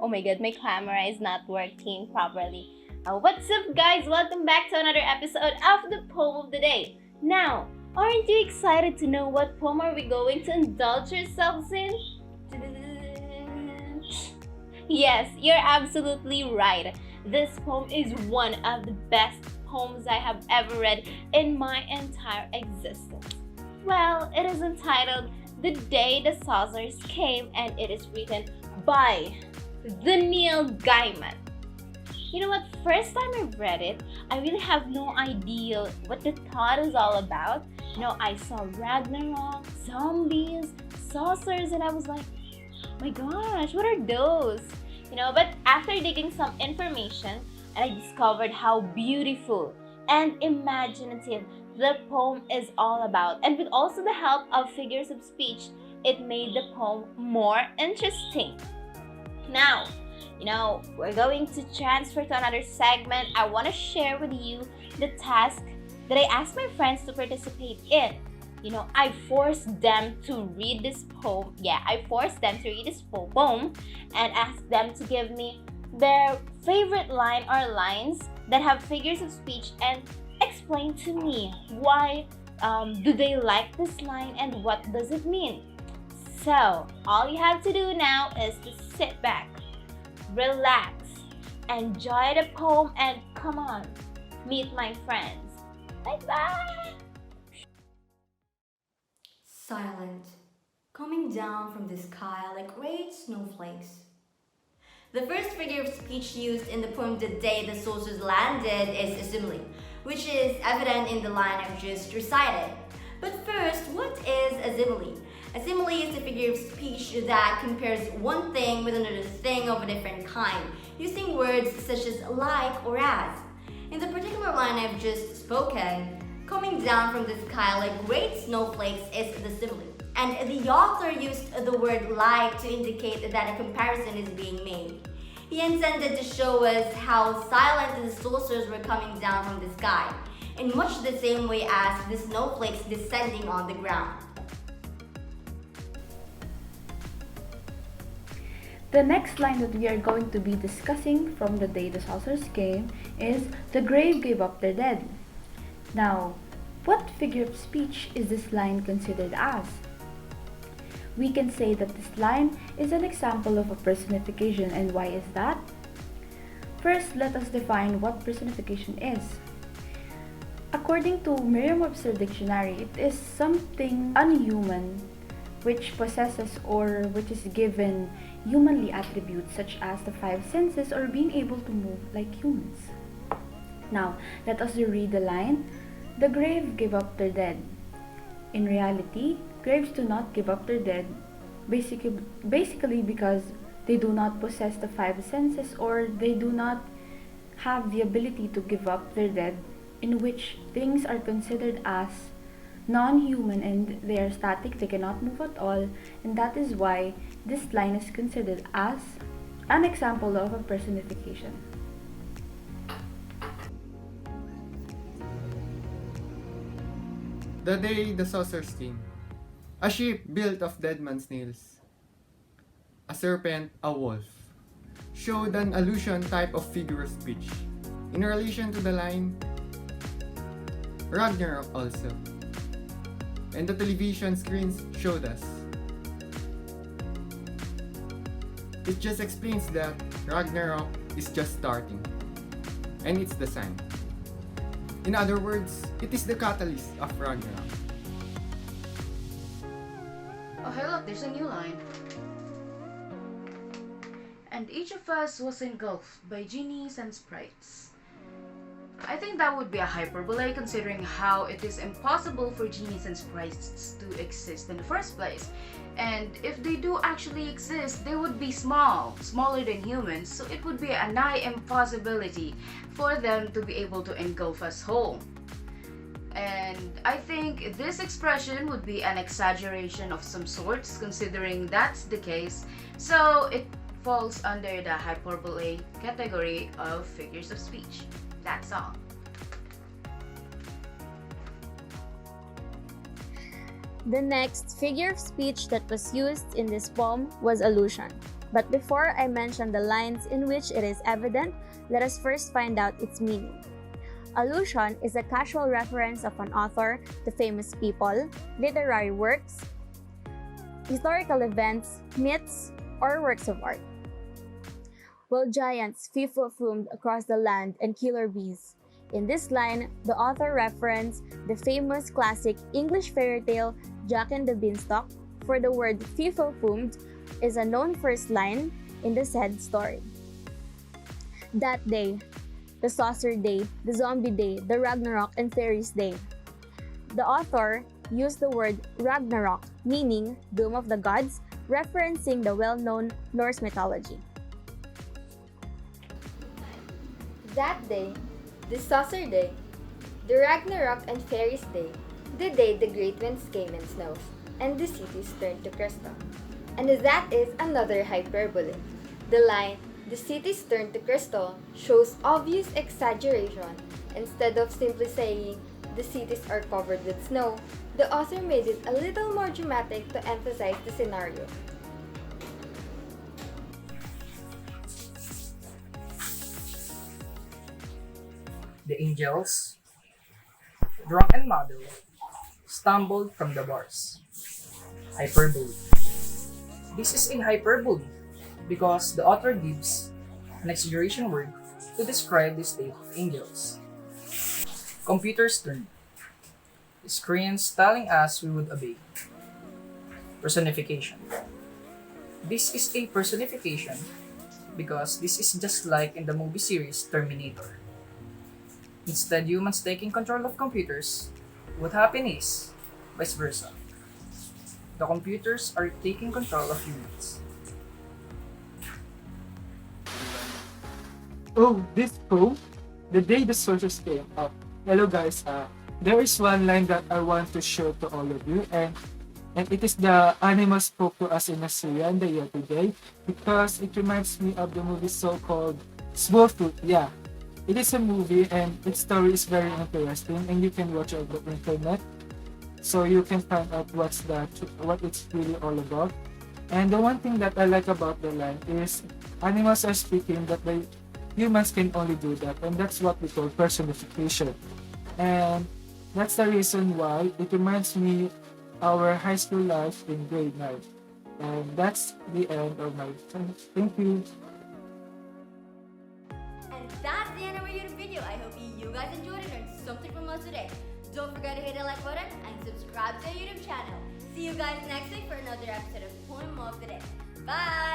Oh my god, my camera is not working properly. What's up, guys? Welcome back to another episode of the Poem of the Day. Now, aren't you excited to know what poem are we going to indulge ourselves in? Yes, you're absolutely right. This poem is one of the best poems I have ever read in my entire existence. Well, it is entitled The Day the Saucers Came, and it is written by the Neil Gaiman. You know what? First time I read it, I really have no idea what the thought is all about. I saw Ragnarok, zombies, saucers, and I was like, my gosh, what are those? But after digging some information, I discovered how beautiful and imaginative the poem is all about. And with also the help of figures of speech, it made the poem more interesting. Now, we're going to transfer to another segment. I want to share with you the task that I asked my friends to participate in. I forced them to read this poem. Yeah, I forced them to read this poem and asked them to give me their favorite line or lines that have figures of speech and explain to me why do they like this line and what does it mean. So, all you have to do now is to sit back, relax, enjoy the poem, and come on, meet my friends. Bye-bye! Silent, coming down from the sky like great snowflakes. The first figure of speech used in the poem The Day the Saucers Landed is a simile, which is evident in the line I've just recited. But first, what is a simile? A simile is a figure of speech that compares one thing with another thing of a different kind, using words such as like or as. In the particular line I've just spoken, coming down from the sky like great snowflakes is the simile. And the author used the word like to indicate that a comparison is being made. He intended to show us how silent the saucers were coming down from the sky, in much the same way as the snowflakes descending on the ground. The next line that we are going to be discussing from The Day the Saucers Came is The grave gave up their dead. Now, what figure of speech is this line considered as? We can say that this line is an example of a personification, and why is that? First, let us define what personification is. According to Merriam-Webster Dictionary, it is something unhuman which possesses or which is given humanly attributes such as the five senses or being able to move like humans. Now, let us read the line. The grave gave up their dead. In reality, graves do not give up their dead, basically because they do not possess the five senses or they do not have the ability to give up their dead, in which things are considered as non-human and they are static, they cannot move at all, and that is why this line is considered as an example of a personification. The day the saucers came. A ship built of dead man's nails. A serpent, a wolf. Showed an allusion type of figure of speech. In relation to the line, Ragnarok also. And the television screens showed us. It just explains that Ragnarok is just starting. And it's the sign. In other words, it is the catalyst of Ragnarok. Oh, hey look, there's a new line. And each of us was engulfed by genies and sprites. I think that would be a hyperbole considering how it is impossible for genies and sprites to exist in the first place. And if they do actually exist, they would be small, smaller than humans, so it would be a nigh impossibility for them to be able to engulf us whole. And I think this expression would be an exaggeration of some sorts considering that's the case, so it falls under the hyperbole category of figures of speech. That's all. The next figure of speech that was used in this poem was allusion. But before I mention the lines in which it is evident, let us first find out its meaning. Allusion is a casual reference of an author to famous people, literary works, historical events, myths, or works of art. While giants foo-foomed across the land and killer bees. In this line, the author referenced the famous classic English fairy tale Jack and the Beanstalk, for the word foo-foomed is a known first line in the said story. That day, the saucer day, the zombie day, the Ragnarok, and fairies day. The author used the word Ragnarok, meaning doom of the gods, referencing the well-known Norse mythology. That day, the saucer day, the Ragnarok and fairies day, the day the great winds came and snows, and the cities turned to crystal. And that is another hyperbole. The line, the cities turned to crystal, shows obvious exaggeration. Instead of simply saying, the cities are covered with snow, the author made it a little more dramatic to emphasize the scenario. The angels, drunk and muddled, stumbled from the bars. Hyperbole. This is a hyperbole because the author gives an exaggeration word to describe the state of angels. Computers turned. Screens telling us we would obey. Personification. This is a personification because this is just like in the movie series Terminator. Instead humans taking control of computers, what happened is vice versa. The computers are taking control of humans. Oh, this poem? The day the soldiers came up. Hello guys, there is one line that I want to show to all of you, and it is the animals spoke to us in Assyria in the year today, because it reminds me of the movie so-called Smallfoot. Yeah, it is a movie and its story is very interesting, and you can watch on the internet, so you can find out what it's really all about. And the one thing that I like about the line is animals are speaking that the humans can only do that, and that's what we call personification. And that's the reason why it reminds me our high school life in grade 9. And that's the end of my thank you. And that's the end of our YouTube video. I hope you guys enjoyed it and learned something from us today. Don't forget to hit the like button and subscribe to our YouTube channel. See you guys next week for another episode of Poem of the Day. Bye!